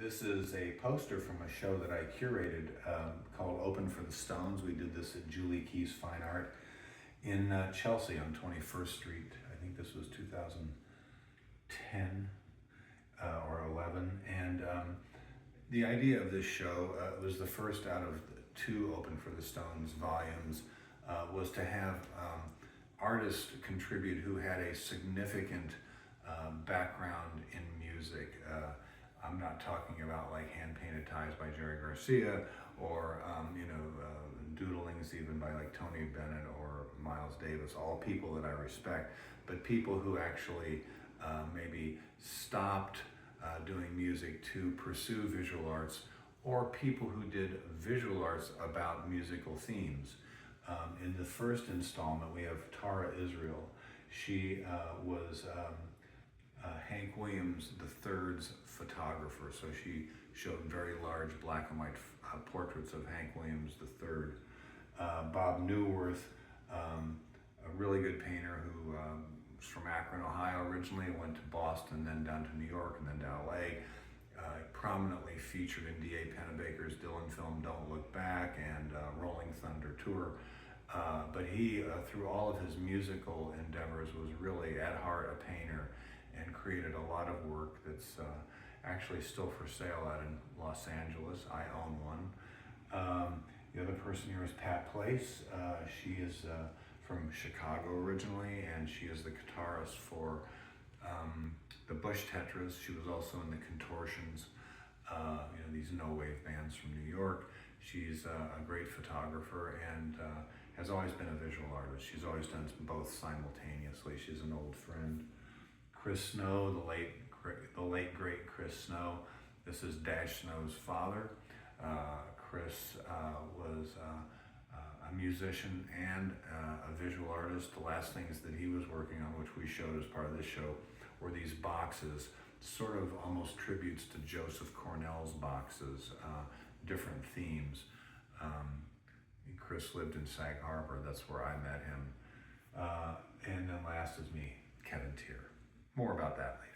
This is a poster from a show that I curated called Open for the Stones. We did this at Julie Key's Fine Art in Chelsea on 21st Street. I think this was 2010 or 11. And the idea of this show was the first out of two Open for the Stones volumes, was to have artists contribute who had a significant background in music. I'm not talking about like Hand Painted Ties by Jerry Garcia or doodlings even by like Tony Bennett or Miles Davis, all people that I respect, but people who actually maybe stopped doing music to pursue visual arts, or people who did visual arts about musical themes. In the first installment, we have Teare Israel. She was Hank Williams III's photographer, so she showed very large black and white portraits of Hank Williams III. Bob Newworth, a really good painter who was from Akron, Ohio originally, went to Boston, then down to New York, and then to LA. Prominently featured in D.A. Pennebaker's Dylan film Don't Look Back and Rolling Thunder Tour. But he, through all of his musical endeavors, was really at heart a painter and created a lot of work that's actually still for sale out in Los Angeles. I own one. The other person here is Pat Place. She is from Chicago originally, and she is the guitarist for the Bush Tetras. She was also in the Contortions, these no-wave bands from New York. She's a great photographer and has always been a visual artist. She's always done both simultaneously. She's an old friend. Chris Snow, the late great Chris Snow. This is Dash Snow's father. Chris was a musician and a visual artist. The last things that he was working on, which we showed as part of this show, were these boxes, sort of almost tributes to Joseph Cornell's boxes, different themes. Chris lived in Sag Harbor. That's where I met him. And then last is me, Kevin Teare. More about that later.